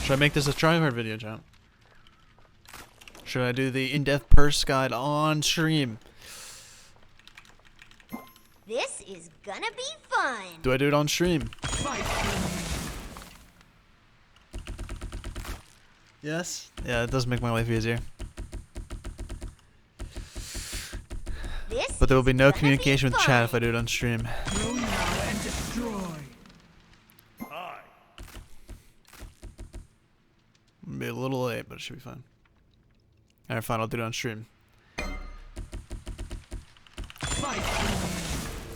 Should I make this a tryhard video, John? Should I do the in-depth purse guide on stream? This is gonna be fun. Do I do it on stream? Yes? Yeah, it does make my life easier. But there will be no communication with chat if I do it on stream. Go now and destroy. Be a little late, but it should be fine. Alright, fine, I'll do it on stream.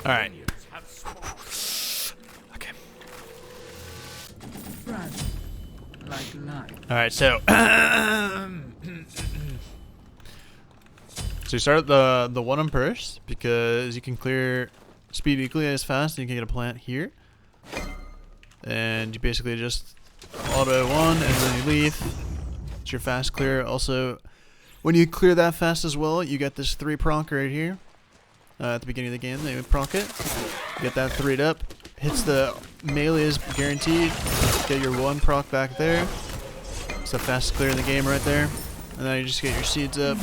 Alright. Okay. Alright, so so you start the one on purse because you can clear speed equally as fast and you can get a plant here. And you basically just auto one and then you leave. It's your fast clear. Also, when you clear that fast as well, you get this 3 proc right here. At the beginning of the game, they would proc it. Get that 3'd up. Hits the melee is guaranteed. Get your 1 proc back there. It's the fastest clear in the game right there. And then you just get your seeds up.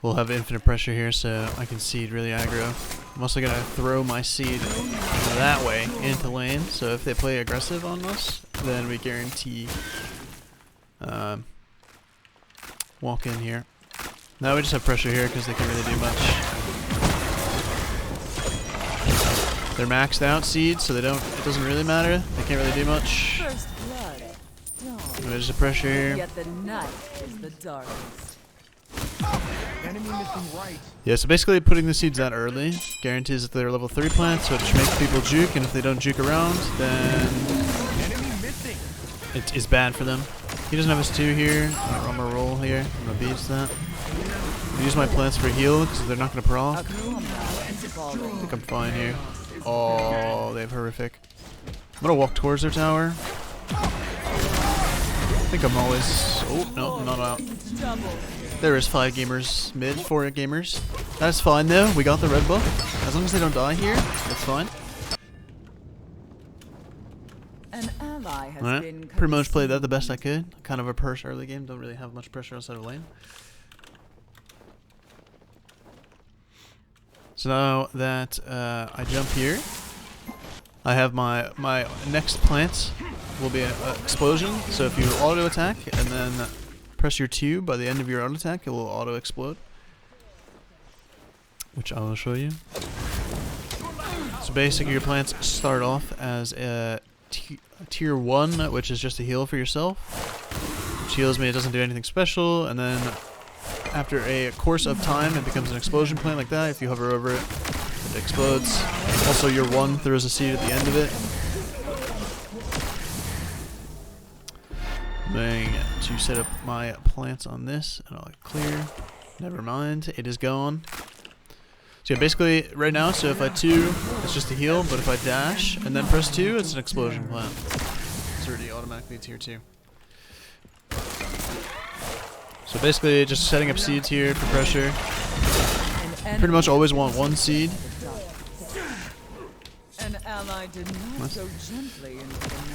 We'll have infinite pressure here, so I can seed really aggro. I'm also gonna throw my seed that way into lane, so if they play aggressive on us, then we guarantee walk in here. Now we just have pressure here because they can't really do much. They're maxed out seeds, so they don't. It doesn't really matter. They can't really do much. There's the pressure here. Yeah, so basically putting the seeds that early guarantees that they're level 3 plants, so it makes people juke, and if they don't juke around, then it is bad for them. He doesn't have his 2 here. I'm gonna roll here. I'm gonna beast that. I'm use my plants for heal because they're not gonna proc. I think I'm fine here. Oh, they have horrific. I'm gonna walk towards their tower. I think I'm always. Oh no, I'm not out. There is 5 gamers mid, 4 gamers. That's fine though. We got the red buff. As long as they don't die here, that's fine. Alright, pretty much played that the best I could. Kind of a purse early game, don't really have much pressure outside of lane. So now that I jump here, I have my next plant will be an explosion. So if you auto attack and then press your 2, by the end of your auto attack it will auto explode. Which I will show you. So basically your plants start off as a tier 1, which is just a heal for yourself. Which heals me, it doesn't do anything special, and then after a course of time it becomes an explosion plant like that. If you hover over it, it explodes. Also your 1 throws a seed at the end of it. I'm going to set up my plants on this, and I'll clear. Never mind, it is gone. So yeah, basically right now, so if I 2, it's just a heal, but if I dash and then press 2, it's an explosion plant. It's already automatically tier 2. So basically just setting up seeds here for pressure. You pretty much always want 1 seed.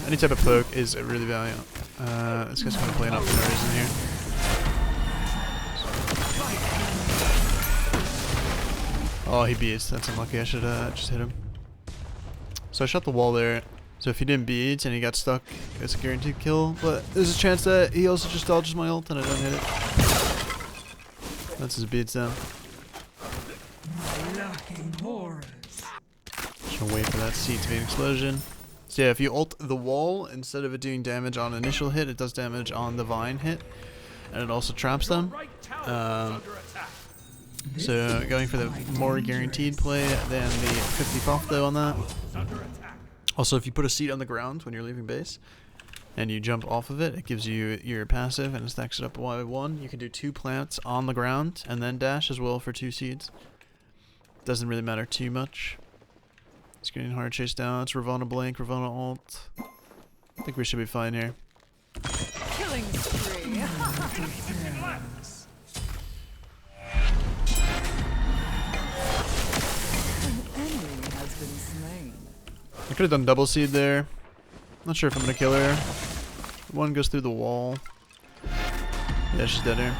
Any type of poke is really valuable. This guy's gonna play it up for no reason here. Oh, he beats. That's unlucky. I should just hit him. So I shot the wall there. So if he didn't beat and he got stuck, it's a guaranteed kill. But there's a chance that he also just dodges my ult and I don't hit it. That's his beats down. Just gonna wait for that seed to be an explosion. So yeah, if you ult the wall, instead of it doing damage on initial hit, it does damage on the vine hit. And it also traps them. So going for the more guaranteed play than the 50 buff though on that. Also, if you put a seed on the ground when you're leaving base and you jump off of it, it gives you your passive and it stacks it up one by one. You can do 2 plants on the ground and then dash as well for 2 seeds. Doesn't really matter too much. It's getting hard to chase down. It's Ravonna Blink, Ravonna ult. I think we should be fine here. Killing spree. I could have done double seed there. Not sure if I'm gonna kill her. One goes through the wall. Yeah, she's dead here.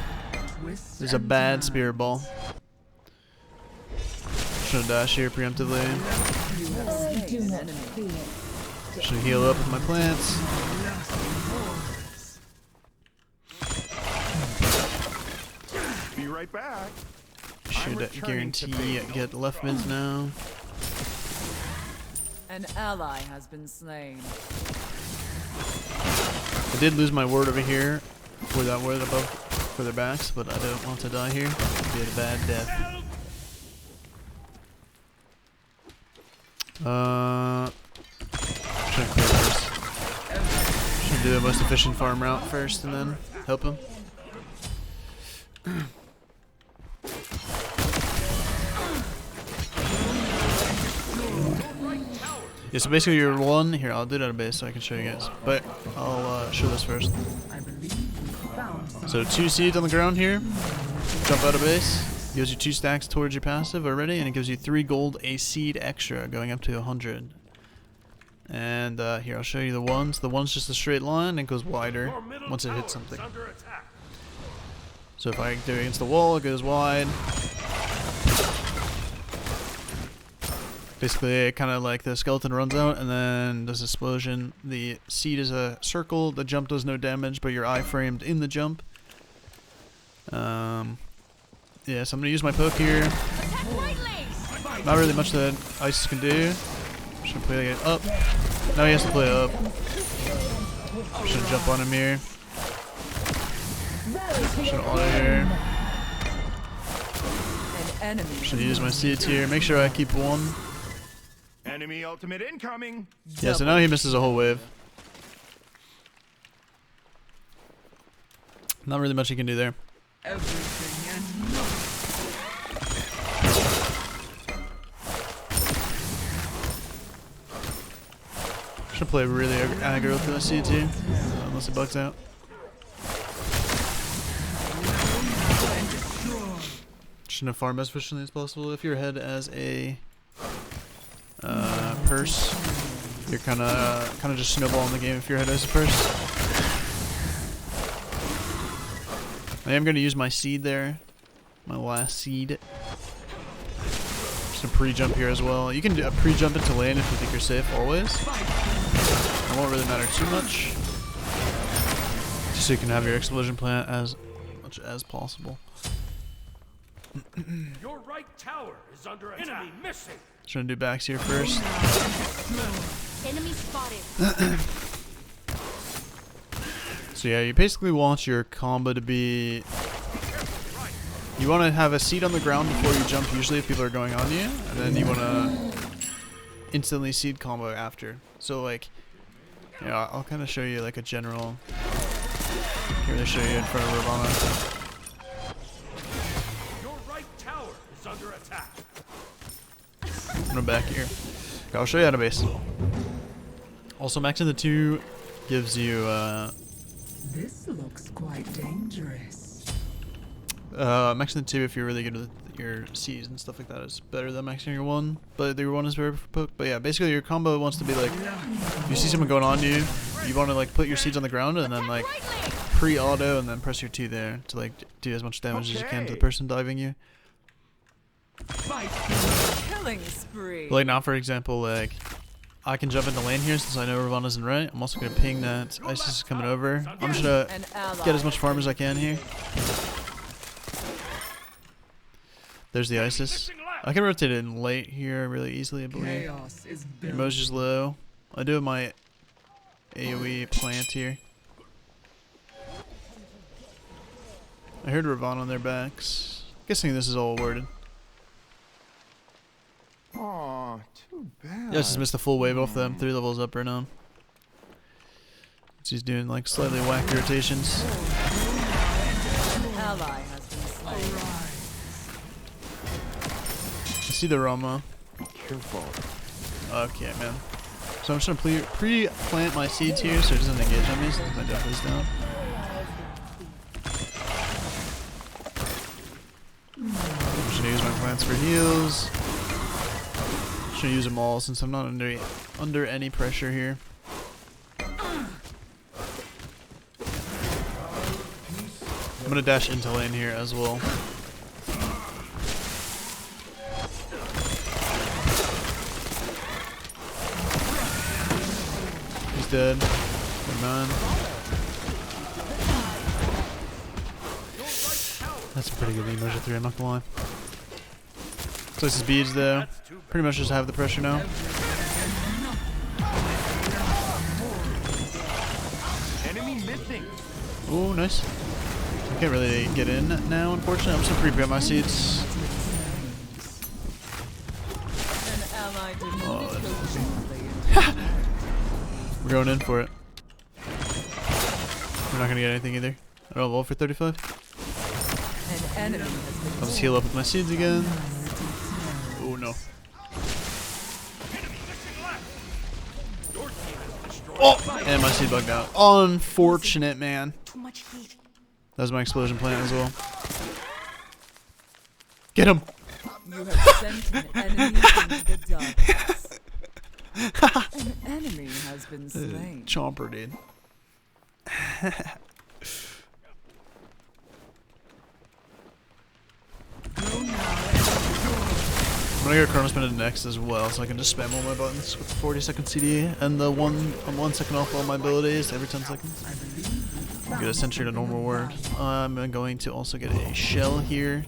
There's a bad spirit ball. Should dash here preemptively. Should heal up with my plants. Be right back. Should guarantee get left mids now. An ally has been slain. I did lose my ward over here for that ward above for their backs, but I don't want to die here. It'd be a bad death. Should clear first. Should do the most efficient farm route first and then help him. Yeah, so basically you're one. Here, I'll do it out of base so I can show you guys. But I'll show this first. So 2 seeds on the ground here. Jump out of base. Gives you 2 stacks towards your passive already, and it gives you 3 gold a seed extra, going up to 100. And here, I'll show you the ones. The one's just a straight line, and it goes wider once it hits something. So if I do it against the wall, it goes wide. Basically, kind of like the skeleton runs out and then does explosion. The seed is a circle. The jump does no damage, but you're iframed in the jump. Yeah, so I'm gonna use my poke here. Not really much that Ice can do. Should play it up. Now he has to play up. Should jump on him here. Should auto here. Should use my seeds here. Make sure I keep one. Enemy ultimate incoming. Yeah, so now he misses a whole wave. Not really much he can do there. Should play really aggro for the seeds here, unless it bugs out. Shouldn't have farmed as efficiently as possible. If you're ahead as a Perse, you're kind of just snowballing the game if you're ahead as a Perse. I am going to use my seed there, my last seed. Just a pre-jump here as well. You can do a pre-jump into lane if you think you're safe always. It won't really matter too much. Just so you can have your explosion plant as much as possible. Your right tower is under attack. Enemy missing. Trying to do backs here first. Enemy spotted. So yeah, you basically want your combo to be... You want to have a seed on the ground before you jump, usually if people are going on you. And then you want to instantly seed combo after. So like, yeah, I'll kind of show you like a general... Here, they show you in front of Ravana. Your right tower is under attack. I'm gonna back here. Okay, I'll show you how to base. Also, maxing the 2 gives you This looks quite dangerous. maxing the 2 if you're really good with your C's and stuff like that is better than maxing your 1. But your 1 is very for poke. But yeah, basically your combo wants to be like, if you see someone going on you, you want to like put your seeds on the ground and then like pre-auto and then press your 2 there to like do as much damage as you can to the person diving you. Killing spree. But like now, for example, like I can jump into lane here since I know Ravana's in right. I'm also gonna ping that Isis is coming over. I'm just gonna get as much farm as I can here. There's the Isis. I can rotate it in late here really easily, I believe. Chaos is built. Emoji's low. I do my AoE plant here. I heard Ravana on their backs. Guessing this is all worded. Aw, too bad. Yeah, just missed a full wave off them. 3 levels up right now. So he's doing like slightly wacky rotations. Ally has been slain. I see the Rama. Careful. Okay, man. So I'm just gonna pre-plant my seeds here so it doesn't engage on me since my death is down. I'm just gonna use my plants for heals. just gonna use them all since I'm not under any pressure here. I'm gonna dash into lane here as well. He's dead. Good man. That's a pretty good emoji 3, I'm not gonna lie. Place his beads though. Pretty much just have the pressure now. Enemy missing. Ooh, nice. I can't really get in now, unfortunately. I'm just gonna pre-prep my seeds. An ally did not We're going in for it. We're not gonna get anything either. I don't roll for 35. An enemy has been I'll just heal up with my seeds again. Oh no. Oh! And my seed bugged out. Unfortunate, man. Too much heat. That was my explosion plant as well. Get him! You have sent an enemy into the darkness. An enemy has been slain. Chomper, dude. I'm gonna go Chrono Spin into next as well, so I can just spam all my buttons with the 40-second CD and the 1 second off all my abilities every 10 seconds. Get a sentry to normal word. I'm going to also get a shell here.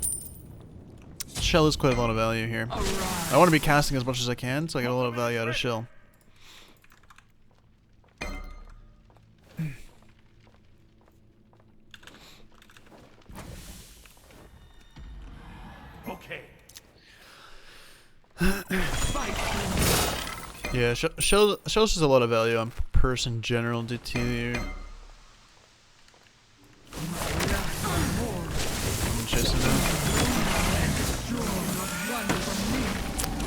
Shell is quite a lot of value here. I want to be casting as much as I can, so I get a lot of value out of shell. Okay. Yeah, shell's just a lot of value on Perse in general due to... I'm chasing him.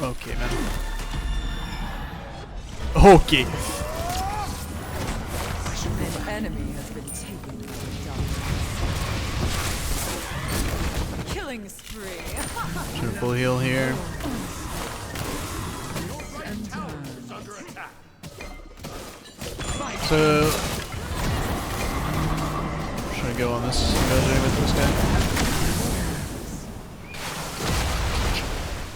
Okay, man. Okay. An enemy has been taken by the darkness. Killing spree. Should full heal here. So, should I go on this with this guy?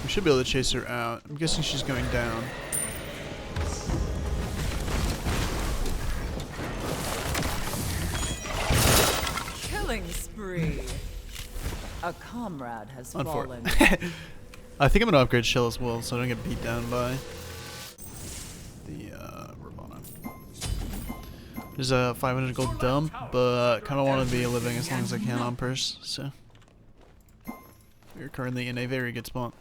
We should be able to chase her out. I'm guessing she's going down. Killing spree. A comrade has fallen. I think I'm gonna upgrade shell as well, so I don't get beat down by the Ravana. There's a 500 gold dump, but kind of want to be living as long as I can on Perse, so we're currently in a very good spot.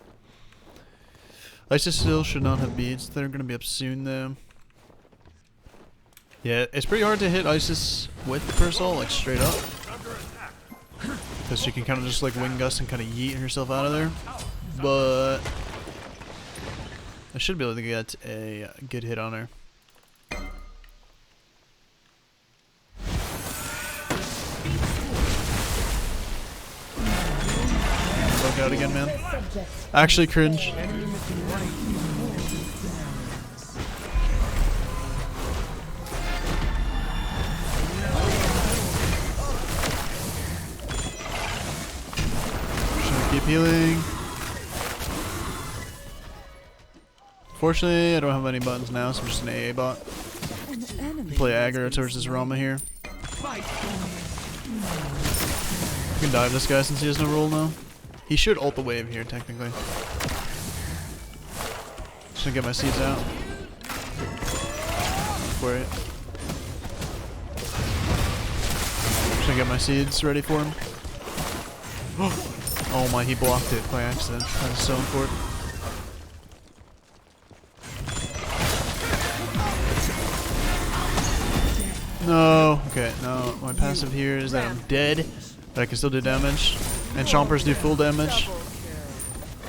Isis still should not have beads. They're gonna be up soon though. Yeah, it's pretty hard to hit Isis with the Perse ult, like straight up, because she can kind of just like wing gust and kind of yeet herself out of there. But I should be able to get a good hit on her. Broke out again, man. Actually cringe. Should keep healing. Fortunately, I don't have any buttons now, so I'm just an AA bot. Play aggro towards this Rama here. I can dive this guy since he has no roll now. He should ult the wave here, technically. Just gonna get my seeds out. For it. Just gonna get my seeds ready for him. Oh my, he blocked it by accident. That was so important. No, okay, no, my passive here is that I'm dead, but I can still do damage, and chompers do full damage.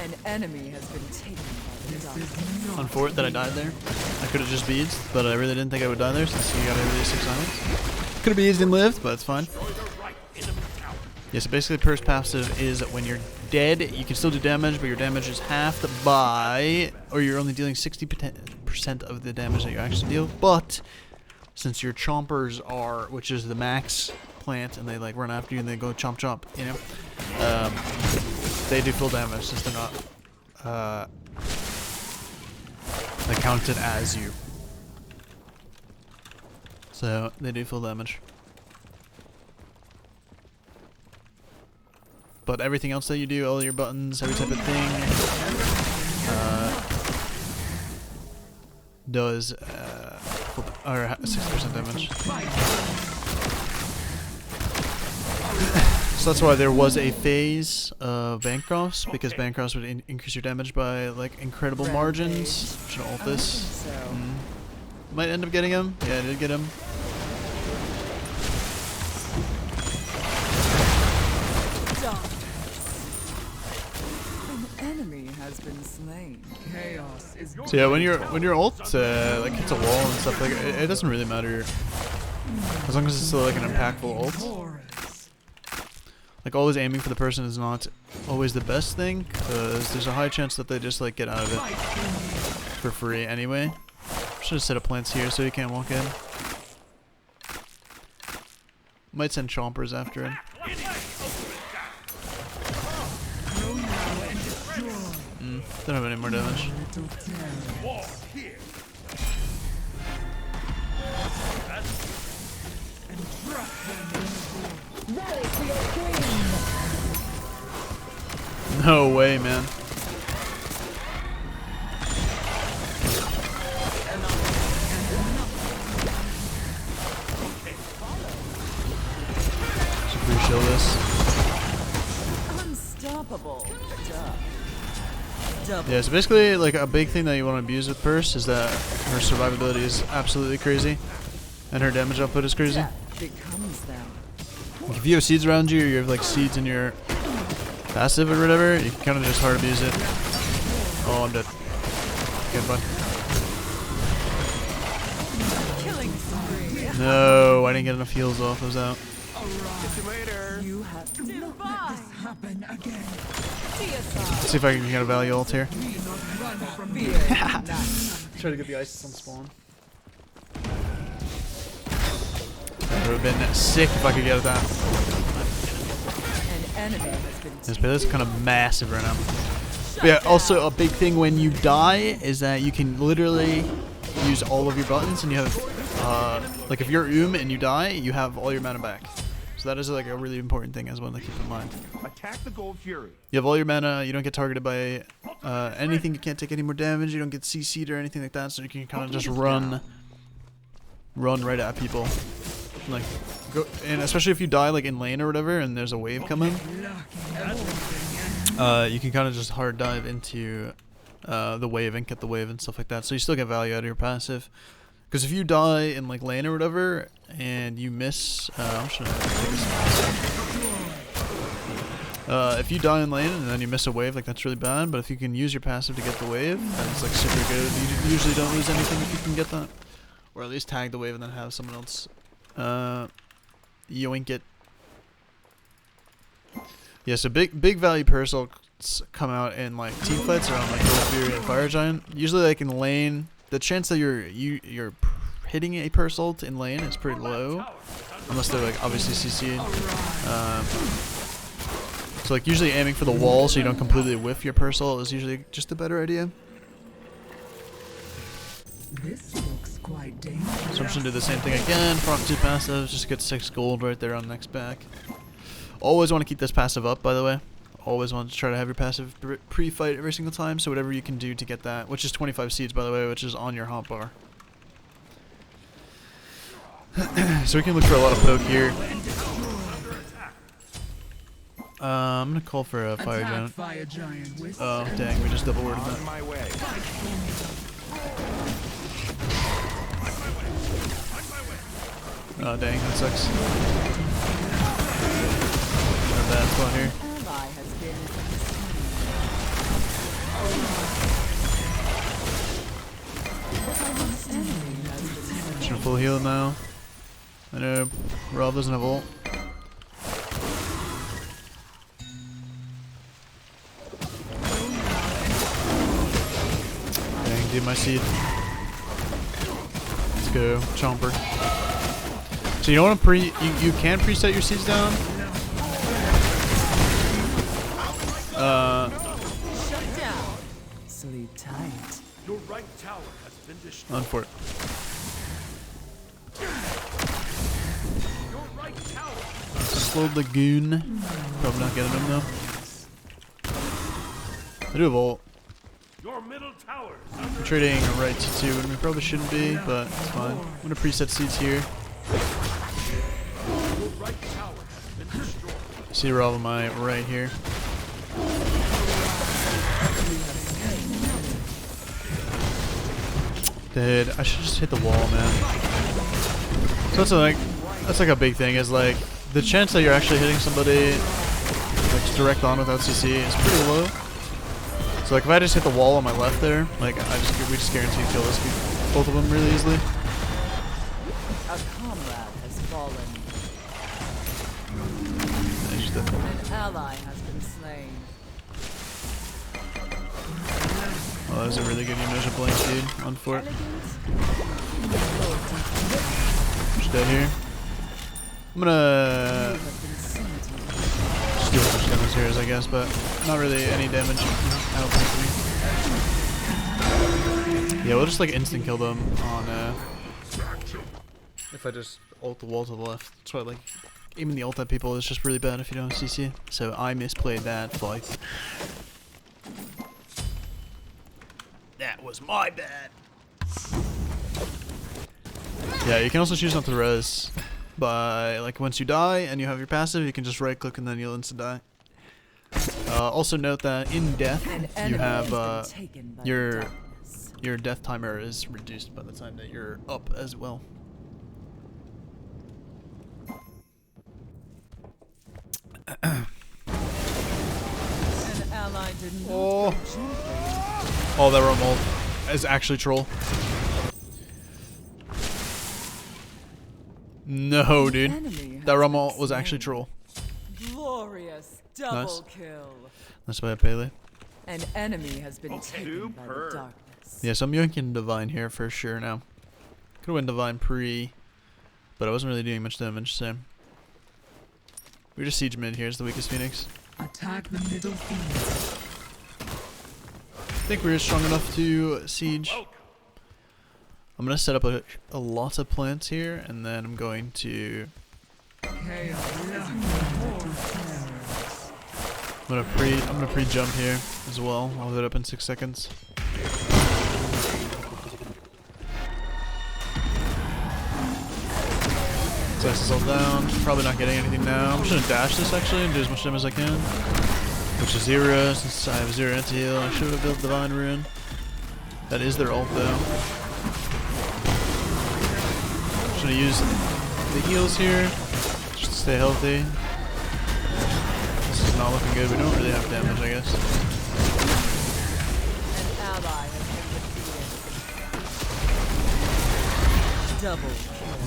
An enemy has been taken by the darkness. Unfortunate that I died there. I could have just beads, but I really didn't think I would die there since he got every 6 items. Could have beads and lived, but it's fine. Yeah, so basically Per's passive is that when you're dead, you can still do damage, but your damage is halved by, or you're only dealing 60% of the damage that you actually deal. But since your chompers are, which is the max plant, and they like run after you and they go chomp chomp, you know, they do full damage since they're not they counted as you. So they do full damage. But everything else that you do, all your buttons, every type of thing, does 60% damage. So that's why there was a phase of Bancrofts, because Bancrofts would increase your damage by like incredible margins. Should ult this. Might end up getting him. Yeah, I did get him. Enemy has been slain. Chaos is So yeah, when your ult like hits a wall and stuff, like it doesn't really matter as long as it's still like an impactful ult. porous. Like always aiming for the person is not always the best thing, because there's a high chance that they just like get out of it for free anyway. Should have set up plants here so he can't walk in. Might send chompers after him. Don't have any more damage. No way, man. Should we shield this? Unstoppable. Yeah, so basically, like, a big thing that you want to abuse with Perse is that her survivability is absolutely crazy, and her damage output is crazy. Becomes them. Like, if you have seeds around you, or you have, like, seeds in your passive or whatever, you can kind of just hard abuse it. Oh, I'm dead. Good one. Killing spree. No, I didn't get enough heals off. I was out. You have divine. Happen again. Let's see if I can get a value ult here. Try to get the ISIS on spawn. That would have been sick if I could get that. An enemy has been This bit is kind of massive right now. But yeah, also a big thing when you die is that you can literally use all of your buttons, and you have, like if you're and you die, you have all your mana back. So that is like a really important thing as well to keep in mind. Attack the Gold Fury. You have all your mana, you don't get targeted by anything, you can't take any more damage, you don't get CC'd or anything like that, so you can kind of just run right at people. Like, go, and especially if you die like in lane or whatever and there's a wave coming, you can kind of just hard dive into the wave and get the wave and stuff like that, so you still get value out of your passive. Because if you die in like lane or whatever and you miss, I'm just gonna take this. If you die in lane and then you miss a wave, like that's really bad. But if you can use your passive to get the wave, then it's like super good. You usually don't lose anything if you can get that, or at least tag the wave and then have someone else yoink it. Yeah, so big value Persephone come out in like team fights around like Gold Fury and Fire Giant. Usually like in lane, the chance that you're hitting a Perse ult in lane is pretty low, unless they're like obviously CC'd. So like usually aiming for the wall so you don't completely whiff your Perse ult is usually just a better idea. This looks quite dangerous. So I'm just gonna do the same thing again. Proc 2 passive, just get 6 gold right there on next back. Always want to keep this passive up, by the way. Always want to try to have your passive pre-fight every single time, so whatever you can do to get that, which is 25 seeds by the way, which is on your hotbar. So we can look for a lot of poke here. I'm gonna call for a Fire Giant. Fire Giant with Oh dang, we just double worded that. On my way. Oh dang, that sucks. Not a bad spot here. ally has been Just gonna full heal now. I know Rob doesn't have ult. do my seed. Let's go, Chomper. So you don't want to you can preset your seeds down. Shut down. Sleep tight. Your right tower has been destroyed. On for it. Your right tower. Slow Lagoon. Probably not getting him though. I do have ult. Your middle tower is I'm under trading a right T2 and we probably shouldn't be, but it's fine. I'm gonna preset seeds here. Your right tower has been destroyed. See Rob on my right here. Dude, I should just hit the wall, man. So that's like a big thing, is like the chance that you're actually hitting somebody like direct on without CC is pretty low. So like if I just hit the wall on my left there, like we just guarantee kill both of them really easily. A comrade has fallen. I just did. An ally has been slain. Oh, that was a really good measure blank, dude. On for it. Just dead here. I'm gonna just do a bunch of damage here, I guess, but not really any damage. I don't think. Yeah, we'll just like instant kill them on. If I just ult the wall to the left. That's why like aiming the ult at people is just really bad if you don't have CC. So I misplayed that fight. That was my bad. Yeah, you can also choose not to res by like once you die and you have your passive, you can just right click and then you'll instant die. Also note that in death you have your death timer is reduced by the time that you're up as well. An ally did not Oh. Oh, that Rumble is actually troll. No, dude. That Rumble was actually troll. Glorious double Nice. kill. That's why I Pele. An enemy has been taken by the darkness. Yeah, so I'm yoinking Divine here for sure now. Could've went Divine pre, but I wasn't really doing much damage, so. We just siege mid here is the weakest Phoenix. Attack the middle field. I think we're strong enough to siege. I'm gonna set up a lot of plants here, and then I'm going to. I'm gonna pre-jump here as well. I'll hit it up in 6 seconds. Size this all down. Probably not getting anything now. I'm just gonna dash this actually and do as much damage as I can. Which is 0 since I have 0 anti-heal. I should have built Divine Rune. That is their ult though. Just gonna use the heals here just to stay healthy. This is not looking good. We don't really have damage, I guess. An ally has been defeated. Double kill.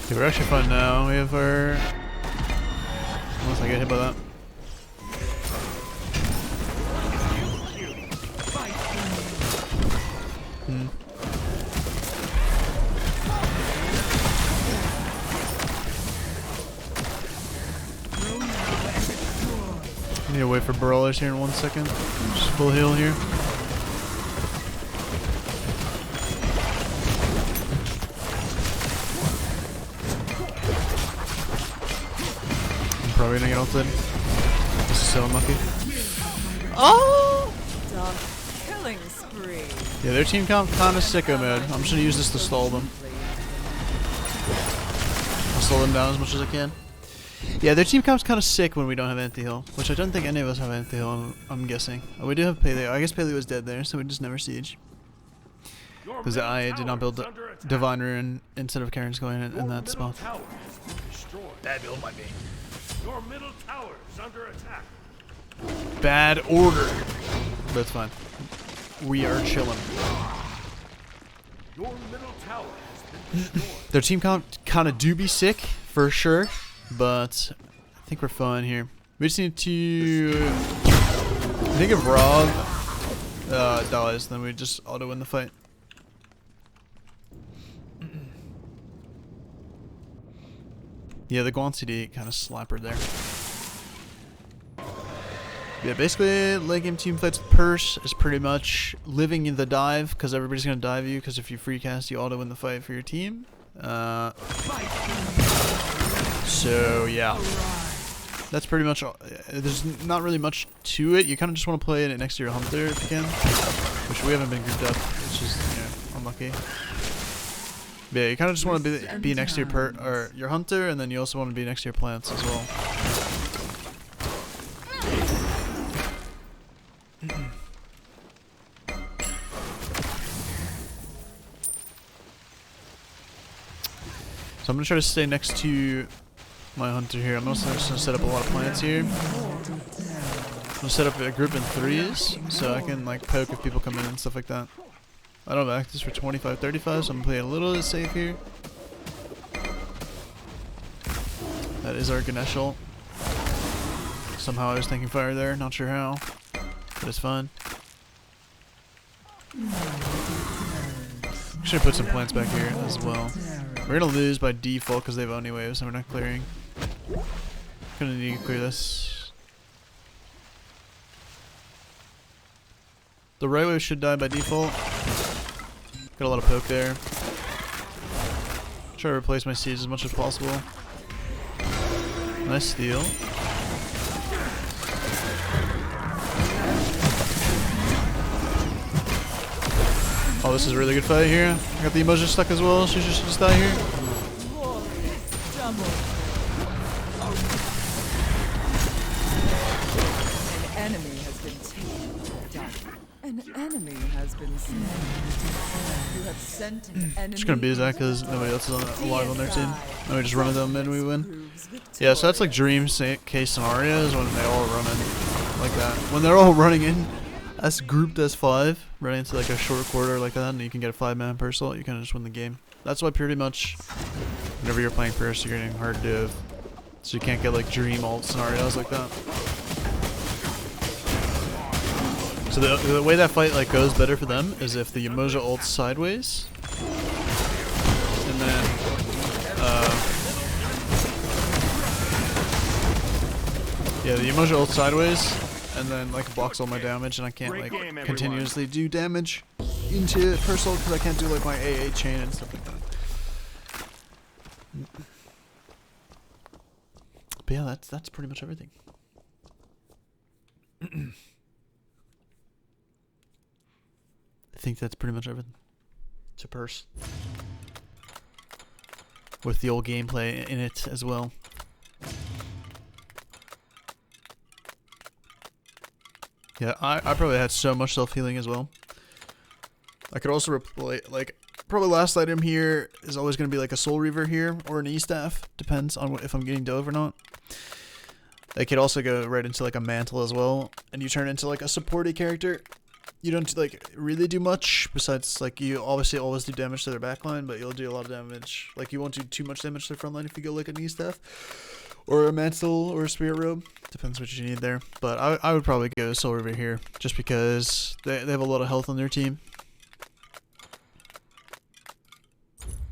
Okay, we're actually fine now. We have our. Unless I get hit by that. I need to wait for brawlers here in 1 second. Just full heal here. I'm probably gonna get ulted. This is so unlucky. Oh! Dark killing spree. Yeah, their team comp kind of sicko mode. I'm just gonna use this to stall them. I'll slow them down as much as I can. Yeah, their team comp's kind of sick when we don't have anti-heal, which I don't think any of us have anti-heal, I'm guessing. Oh, we do have Paleo. I guess Paleo was dead there, so we just never siege. Because I did not build Divine Rune instead of Karen's going in that spot. Bad build might be. Your middle tower is under attack. Bad order. That's fine. We are chilling. Your middle tower has been destroyed. Their team comp kind of do be sick, for sure. But I think we're fine here. We just need to... I think if Rob dies, then we just auto-win the fight. Yeah, the Guan CD kind of slapper there. Yeah, basically, late game team fights with Purse is pretty much living in the dive, because everybody's going to dive you, because if you free cast, you auto-win the fight for your team. So, yeah. That's pretty much all. There's not really much to it. You kind of just want to play it next to your Hunter if you can, which we haven't been grouped up, which is, you know, unlucky. But yeah, you kind of just want to be next to your Hunter, and then you also want to be next to your plants as well. So I'm going to try to stay next to my Hunter here. I'm also just going to set up a lot of plants here. I'm going to set up a group in 3s, so I can like poke if people come in and stuff like that. I don't have access for 25, 35, so I'm going to play a little bit safe here. That is our Ganeshal. Somehow I was thinking fire there, not sure how, but it's fine. Should put some plants back here as well. We're gonna lose by default because they have Oni waves, so we're not clearing. Gonna need to clear this. The right wave should die by default. Got a lot of poke there. Try to replace my seeds as much as possible. Nice steal. Oh, this is a really good fight here. I got the emoji stuck as well. She should just die here. An enemy has been taken. An enemy has been slain. You have sent an enemy. Just gonna beat Zach because nobody else is alive on their team. Then we just run with them and we win. Yeah, so that's like dream case scenarios when they all run in like that. When they're all running in as grouped as 5, running into like a short quarter like that, and you can get a 5-man personal, you kind of just win the game. That's why pretty much whenever you're playing first, you're getting hard to, so you can't get like dream ult scenarios like that. So the way that fight like goes better for them is if the Emoja ults sideways, and then yeah, the Emoja ults sideways, and then like blocks all my damage, and I can't like continuously do damage into personal because I can't do like my AA chain and stuff like that. But yeah, that's pretty much everything. I think that's pretty much everything. To Purse. With the old gameplay in it as well. Yeah, I probably had so much self-healing as well. I could also replay, like, probably last item here is always going to be like a Soul Reaver here, or an E-Staff. Depends on if I'm getting dove or not. They could also go right into like a Mantle as well, and you turn into like a supporty character. You don't like really do much besides like you obviously always do damage to their backline, but you'll do a lot of damage. Like you won't do too much damage to their frontline if you go like an E-Staff or a Mantle or a Spirit Robe. Depends what you need there. But I would probably go Soul Reaver here just because they have a lot of health on their team.